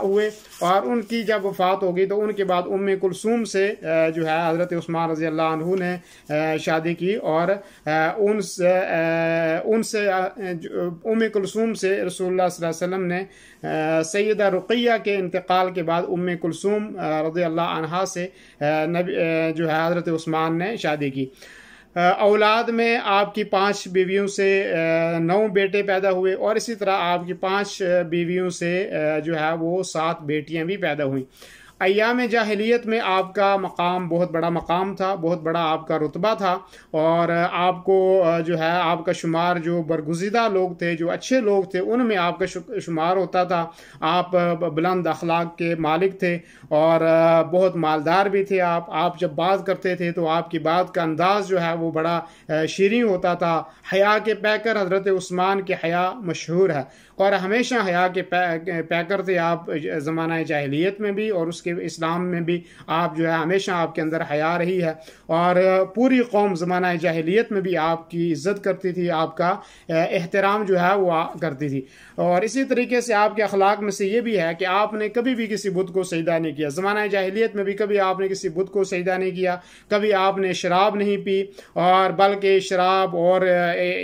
ہوئے اور ان کی جب وفات ہوگی تو ان کے بعد ام کلثوم سے جو ہے حضرت عثمان رضی اللہ عنہ نے شادی کی، اور ان سے ام کلثوم سے رسول اللہ صلی اللہ علیہ وسلم نے سیدہ رقیہ کے انتقال کے بعد ام کلثوم رضی اللہ عنہا سے جو ہے حضرت عثمان نے شادی کی۔ اولاد میں آپ کی 5 بیویوں سے 9 بیٹے پیدا ہوئے، اور اسی طرح آپ کی 5 بیویوں سے جو ہے وہ 7 بیٹیاں بھی پیدا ہوئیں۔ ایام جاہلیت میں آپ کا مقام بہت بڑا مقام تھا، بہت بڑا آپ کا رتبہ تھا، اور آپ کو جو ہے آپ کا شمار جو برگزیدہ لوگ تھے، جو اچھے لوگ تھے، ان میں آپ کا شمار ہوتا تھا۔ آپ بلند اخلاق کے مالک تھے اور بہت مالدار بھی تھے۔ آپ جب بات کرتے تھے تو آپ کی بات کا انداز جو ہے وہ بڑا شیریں ہوتا تھا۔ حیا کے پیکر حضرت عثمان کے حیا مشہور ہے، اور ہمیشہ حیا کے پیکر تھے آپ زمانہ جاہلیت میں بھی اور اس کے اسلام میں بھی۔ آپ جو ہے ہمیشہ آپ کے اندر حیا رہی ہے، اور پوری قوم زمانہ جاہلیت میں بھی آپ کی عزت کرتی تھی، آپ کا احترام جو ہے وہ کرتی تھی۔ اور اسی طریقے سے آپ کے اخلاق میں سے یہ بھی ہے کہ آپ نے کبھی بھی کسی بت کو سجدہ نہیں کیا۔ زمانہ جاہلیت میں بھی کبھی آپ نے کسی بت کو سجدہ نہیں کیا، کبھی آپ نے شراب نہیں پی، اور بلکہ شراب اور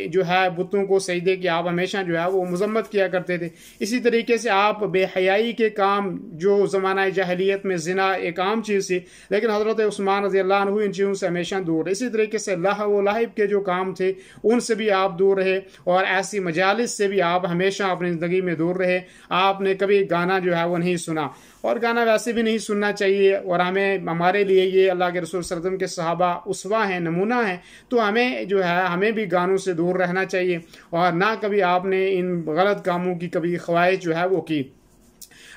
جو ہے بتوں کو سجدے کی آپ ہمیشہ جو ہے وہ مذمت کیا کرتے تھے۔ اسی طریقے سے آپ بے حیائی کے کام، جو زمانہ جاہلیت میں زنا ایک عام چیز تھی، لیکن حضرت عثمان رضی اللہ عنہ ان چیزوں سے ہمیشہ دور رہے۔ اسی طریقے سے لہو و لعب کے جو کام تھے ان سے بھی آپ دور رہے، اور ایسی مجالس سے بھی آپ ہمیشہ اپنی زندگی میں دور رہے۔ آپ نے کبھی گانا جو ہے وہ نہیں سنا، اور گانا ویسے بھی نہیں سننا چاہیے، اور ہمارے لیے یہ اللہ کے رسول صلی اللہ علیہ وسلم کے صحابہ اسوہ ہیں، نمونہ ہیں، تو ہمیں بھی گانوں سے دور رہنا چاہیے، اور نہ کبھی آپ نے ان غلط کاموں کی کبھی خواہش جو ہے وہ کی۔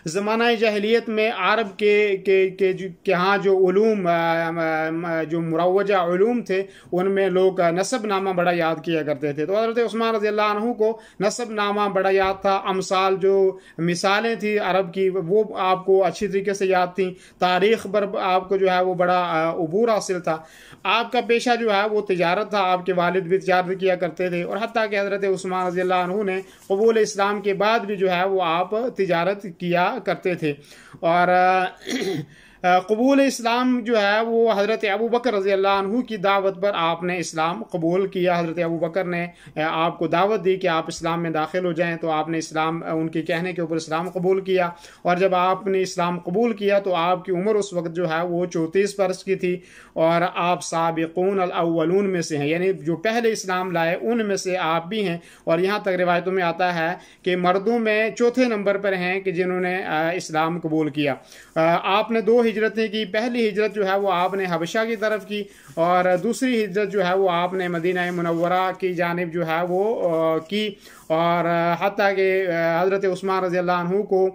زمانہ جاہلیت میں عرب کے ہاں جو علوم، جو مروجہ علوم تھے، ان میں لوگ نسب نامہ بڑا یاد کیا کرتے تھے۔ تو حضرت عثمان رضی اللہ عنہ کو نسب نامہ بڑا یاد تھا۔ امثال جو مثالیں تھیں عرب کی وہ آپ کو اچھی طریقے سے یاد تھیں۔ تاریخ پر آپ کو جو ہے وہ بڑا عبور حاصل تھا۔ آپ کا پیشہ جو ہے وہ تجارت تھا، آپ کے والد بھی تجارت کیا کرتے تھے، اور حتیٰ کہ حضرت عثمان رضی اللہ عنہ نے قبول اسلام کے بعد بھی جو ہے وہ آپ تجارت کیا کرتے تھے۔ اور قبول اسلام جو ہے وہ حضرت ابو بکر رضی اللہ عنہ کی دعوت پر آپ نے اسلام قبول کیا۔ حضرت ابو بکر نے آپ کو دعوت دی کہ آپ اسلام میں داخل ہو جائیں، تو آپ نے اسلام، ان کے کہنے کے اوپر اسلام قبول کیا، اور جب آپ نے اسلام قبول کیا تو آپ کی عمر اس وقت جو ہے وہ 34 برس کی تھی، اور آپ سابقون الاولون میں سے ہیں، یعنی جو پہلے اسلام لائے ان میں سے آپ بھی ہیں۔ اور یہاں تک روایتوں میں آتا ہے کہ مردوں میں 4تھے نمبر پر ہیں کہ جنہوں نے اسلام قبول کیا۔ آپ نے 2 ہجرتیں کی۔ پہلی ہجرت جو ہے وہ آپ نے حبشہ کی طرف کی، اور دوسری ہجرت جو ہے وہ آپ نے مدینہ منورہ کی جانب جو ہے وہ کی۔ اور حتیٰ کہ حضرت عثمان رضی اللہ عنہ کو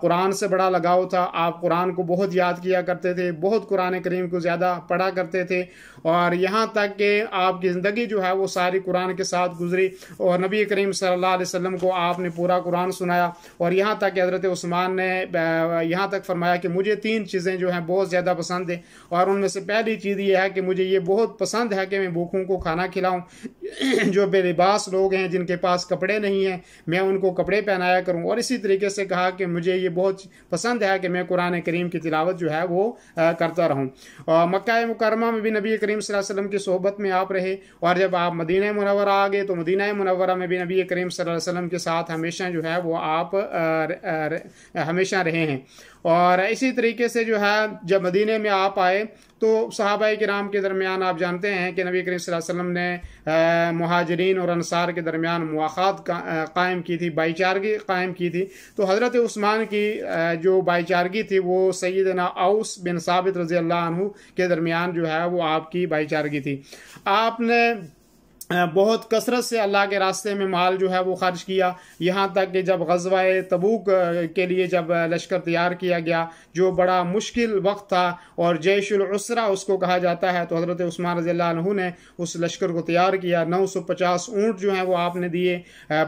قرآن سے بڑا لگاؤ تھا۔ آپ قرآن کو بہت یاد کیا کرتے تھے، بہت قرآن کریم کو زیادہ پڑھا کرتے تھے، اور یہاں تک کہ آپ کی زندگی جو ہے وہ ساری قرآن کے ساتھ گزری، اور نبی کریم صلی اللہ علیہ وسلم کو آپ نے پورا قرآن سنایا۔ اور یہاں تک کہ حضرت عثمان نے یہاں تک فرمایا کہ مجھے 3 چیزیں جو ہیں بہت زیادہ پسند ہیں، اور ان میں سے پہلی چیز یہ ہے کہ مجھے یہ بہت پسند ہے کہ میں بھوکوں کو کھانا کھلاؤں، جو بے لباس لوگ ہیں، جن کے پاس کپڑے نہیں ہیں، میں ان کو کپڑے پہنایا کروں۔ اور اسی طریقے سے کہا کہ مجھے یہ بہت پسند ہے کہ میں قرآن کریم کی تلاوت جو ہے وہ کرتا رہوں۔ اور مکہ مکرمہ میں بھی نبی کریم صلی اللہ علیہ وسلم کی صحبت میں آپ رہے، اور جب آپ مدینہ منورہ آ گئے تو مدینہ منورہ میں بھی نبی کریم صلی اللہ علیہ وسلم کے ساتھ ہمیشہ جو ہے وہ آپ ہمیشہ رہے ہیں۔ اور اسی طریقے سے جو ہے جب مدینے میں آپ آئے تو صحابہ کرام کے درمیان آپ جانتے ہیں کہ نبی کریم صلی اللہ علیہ وسلم نے مہاجرین اور انصار کے درمیان مواخات قائم کی تھی، بھائی چارگی قائم کی تھی۔ تو حضرت عثمان کی جو بھائی چارگی تھی وہ سیدنا اوس بن ثابت رضی اللہ عنہ کے درمیان جو ہے وہ آپ کی بھائی چارگی تھی۔ آپ نے بہت کثرت سے اللہ کے راستے میں مال جو ہے وہ خرچ کیا، یہاں تک کہ جب غزوہ تبوک کے لیے جب لشکر تیار کیا گیا، جو بڑا مشکل وقت تھا اور جیش العسرہ اس کو کہا جاتا ہے، تو حضرت عثمان رضی اللہ عنہ نے اس لشکر کو تیار کیا۔ 950 اونٹ جو ہیں وہ آپ نے دیے،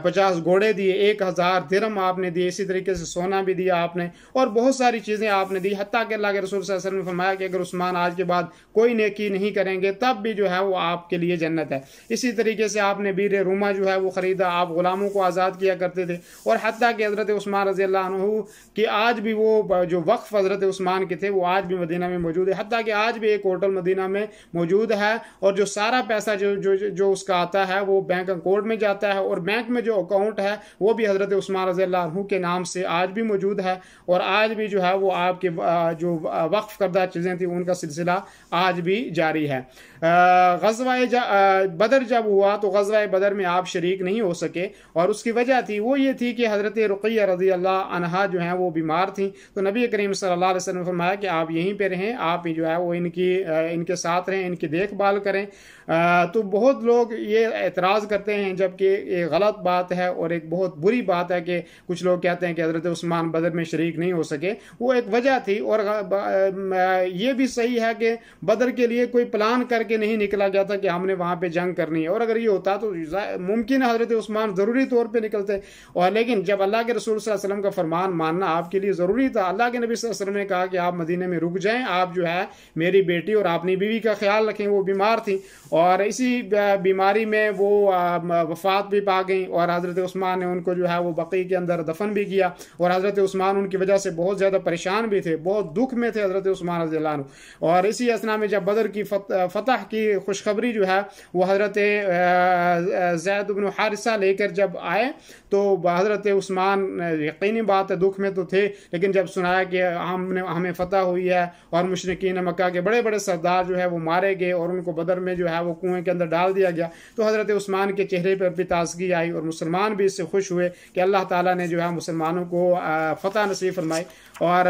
50 گھوڑے دیے، 1000 درہم آپ نے دیے، اسی طریقے سے سونا بھی دیا آپ نے، اور بہت ساری چیزیں آپ نے دی، حتیٰ کہ اللہ کے رسول صلی اللہ علیہ وسلم نے فرمایا کہ اگر عثمان آج کے بعد کوئی نیکی نہیں کریں گے تب بھی جو ہے وہ آپ کے لیے جنت ہے۔ اسی طریقے سے آپ نے بیر روما جو ہے وہ خریدا، آپ غلاموں کو آزاد کیا کرتے تھے، اور حتیٰ کہ حضرت عثمان رضی اللہ عنہ کہ آج بھی وہ جو وقف حضرت عثمان کے تھے وہ آج بھی مدینہ میں موجود ہے، حتیٰ کہ آج بھی ایک ہوٹل مدینہ میں موجود ہے، اور جو سارا پیسہ جو اس کا آتا ہے وہ بینک اکاؤنٹ میں جاتا ہے، اور بینک میں جو اکاؤنٹ ہے وہ بھی حضرت عثمان رضی اللہ عنہ کے نام سے آج بھی موجود ہے، اور آج بھی جو ہے وہ آپ کے جو وقف کردہ چیزیں تھیں ان کا سلسلہ آج بھی جاری ہے۔ غزوہ بدر جب ہوا تو غزوہ بدر میں آپ شریک نہیں ہو سکے، اور اس کی وجہ تھی وہ یہ تھی کہ حضرت رقیہ رضی اللہ عنہا جو ہیں وہ بیمار تھیں، تو نبی کریم صلی اللہ علیہ وسلم نے فرمایا کہ آپ یہیں پہ رہیں، آپ جو ہے وہ ان کے ساتھ رہیں، ان کی دیکھ بھال کریں۔ تو بہت لوگ یہ اعتراض کرتے ہیں، جبکہ یہ غلط بات ہے اور ایک بہت بری بات ہے کہ کچھ لوگ کہتے ہیں کہ حضرت عثمان بدر میں شریک نہیں ہو سکے، وہ ایک وجہ تھی، اور یہ بھی صحیح ہے کہ بدر کے لیے کوئی پلان کر کے نہیں نکلا گیا تھا کہ ہم نے وہاں پہ جنگ کرنی ہے، اور اگر یہ ہوتا تو ممکن ہے حضرت عثمان ضروری طور پہ نکلتے، اور لیکن جب اللہ کے رسول صلی اللہ علیہ وسلم کا فرمان ماننا آپ کے لیے ضروری تھا، اللہ کے نبی صلی اللہ علیہ وسلم نے کہا کہ آپ مدینے میں رک جائیں، آپ جو ہے میری بیٹی اور اپنی بیوی کا خیال رکھیں، وہ بیمار تھیں، اور اسی بیماری میں وہ وفات بھی پا گئیں، اور حضرت عثمان نے ان کو جو ہے وہ بقیع کے اندر دفن بھی کیا، اور حضرت عثمان ان کی وجہ سے بہت زیادہ پریشان بھی تھے، بہت دکھ میں تھے حضرت عثمان رضی اللہ عنہ۔ اور اسی اثنا میں جب بدر کی فتح کی خوشخبری جو ہے وہ حضرت زید بن حارثہ لے کر جب آئے تو حضرت عثمان یقینی بات ہے دکھ میں تو تھے، لیکن جب سنایا کہ ہمیں فتح ہوئی ہے اور مشرکین مکہ کے بڑے بڑے سردار جو ہے وہ مارے گئے اور ان کو بدر میں جو ہے وہ کنویں کے اندر ڈال دیا گیا، تو حضرت عثمان کے چہرے پر بھی تازگی آئی، اور مسلمان بھی اس سے خوش ہوئے کہ اللہ تعالیٰ نے جو ہے مسلمانوں کو فتح نصیب فرمائی۔ اور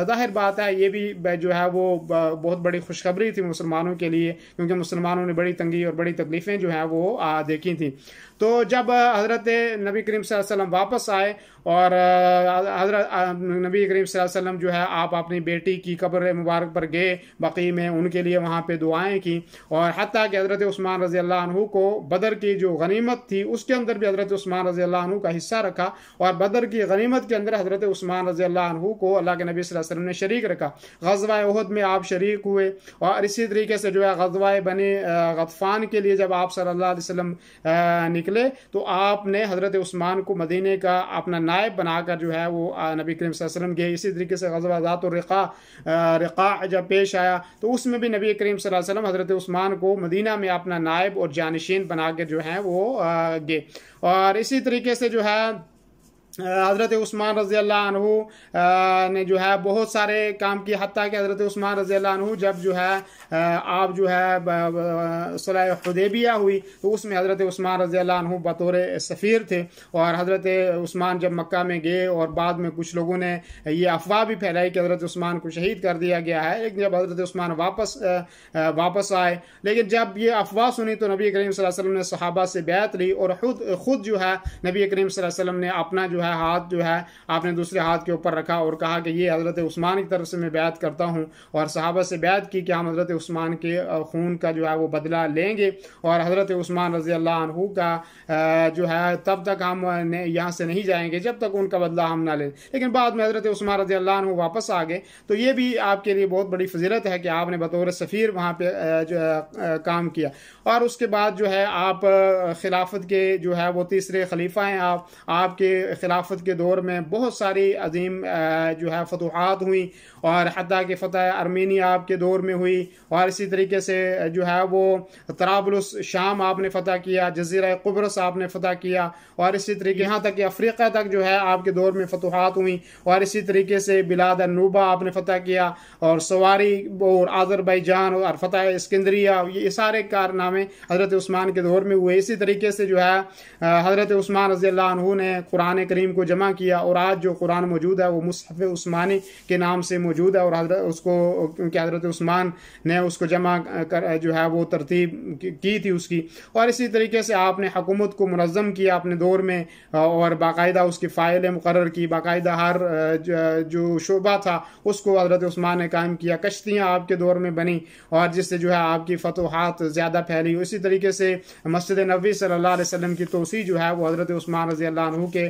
ظاہر بات ہے یہ بھی جو ہے وہ بہت بڑی خوشخبری تھی مسلمانوں کے لیے، کیونکہ مسلمانوں نے بڑی تنگی اور بڑی تکلیفیں جو ہیں وہ دیکھی تھیں۔ تو جب حضرت نبی کریم صلی اللہ علیہ وسلم واپس آئے اور حضرت نبی کریم صلی اللہ علیہ وسلم جو ہے آپ اپنی بیٹی کی قبر مبارک پر گئے بقیع میں، ان کے لیے وہاں پہ دعائیں کی، اور حتیٰ کہ حضرت عثمان رضی اللہ عنہ کو بدر کی جو غنیمت تھی اس کے اندر بھی حضرت عثمان رضی اللہ عنہ کا حصہ رکھا، اور بدر کی غنیمت کے اندر حضرت عثمان رضی اللہ عنہ کو اللہ کے نبی صلی اللہ علیہ وسلم نے شریک رکھا۔ غزوہ احد میں آپ شریک ہوئے، اور اسی طریقے سے جو ہے غزوہ بنی غطفان کے لیے جب آپ صلی اللہ علیہ وسلم نکلے تو آپ نے حضرت عثمان کو مدینے کا اپنا نائب بنا کر جو ہے وہ نبی کریم صلی اللہ علیہ وسلم گئے۔ اسی طریقے سے غزوہ ذات الرقاع جب پیش آیا تو اس میں بھی نبی کریم صلی اللہ علیہ وسلم حضرت عثمان کو مدینہ میں اپنا نائب اور جانشین بنا کے جو ہے وہ گئے۔ اور اسی طریقے سے جو ہے حضرت عثمان رضی اللہ عنہ نے جو ہے بہت سارے کام کیے، حتیٰ کہ حضرت عثمان رضی اللہ عنہ جب جو ہے آپ جو ہے صلح حدیبیہ ہوئی تو اس میں حضرت عثمان رضی اللہ عنہ بطور سفیر تھے، اور حضرت عثمان جب مکہ میں گئے اور بعد میں کچھ لوگوں نے یہ افواہ بھی پھیلائی کہ حضرت عثمان کو شہید کر دیا گیا ہے، لیکن جب حضرت عثمان واپس آئے، لیکن جب یہ افواہ سنی تو نبی کریم صلی اللہ علیہ وسلم نے صحابہ سے بیعت لی، اور خود جو ہے نبی کریم صلی اللہ علیہ وسلم نے اپنا جو ہے ہاتھ جو ہے آپ نے دوسرے ہاتھ کے اوپر رکھا اور کہا کہ یہ حضرت عثمان کی طرف سے میں بیعت کرتا ہوں، اور صحابہ سے بیعت کی کہ ہم حضرت عثمان کے خون کا جو ہے وہ بدلہ لیں گے، اور حضرت عثمان رضی اللہ عنہ کا جو ہے تب تک ہم یہاں سے نہیں جائیں گے جب تک ان کا بدلہ ہم نہ لیں۔ لیکن بعد میں حضرت عثمان رضی اللہ عنہ واپس آ گئے، تو یہ بھی آپ کے لیے بہت بڑی فضیلت ہے کہ آپ نے بطور سفیر وہاں پہ کام کیا۔ اور اس کے بعد جو ہے آپ خلافت کے جو ہے وہ تیسرے خلیفہ ہیں، آپ کے خلافت کے دور میں بہت ساری عظیم جو ہے فتوحات ہوئیں، اور حتیٰ کہ فتح ارمینیا آپ کے دور میں ہوئی، اور اسی طریقے سے جو ہے وہ طرابلس شام آپ نے فتح کیا، جزیرہ قبرص آپ نے فتح کیا، اور اسی طریقے یہاں تک کہ افریقہ تک جو ہے آپ کے دور میں فتوحات ہوئیں، اور اسی طریقے سے بلاد النوبہ آپ نے فتح کیا، اور سواری اور آذربائیجان اور فتح اسکندریہ، یہ سارے کارنامے حضرت عثمان کے دور میں ہوئے۔ اسی طریقے سے جو ہے حضرت عثمان رضی اللہ عنہ نے قرآن کریم کو جمع کیا، اور آج جو قرآن موجود ہے وہ مصحف عثمانی کے نام سے موجود ہے، اور اس کو کیونکہ حضرت عثمان نے اس کو جمع کر جو ہے وہ ترتیب کی تھی اس کی۔ اور اسی طریقے سے آپ نے حکومت کو منظم کیا اپنے دور میں، اور باقاعدہ اس کی فائل مقرر کی، باقاعدہ ہر جو شعبہ تھا اس کو حضرت عثمان نے قائم کیا، کشتیاں آپ کے دور میں بنی، اور جس سے جو ہے آپ کی فتوحات زیادہ پھیلی۔ اسی طریقے سے مسجد نبوی صلی اللہ علیہ وسلم کی توسیع جو ہے وہ حضرت عثمان رضی اللہ عنہ کے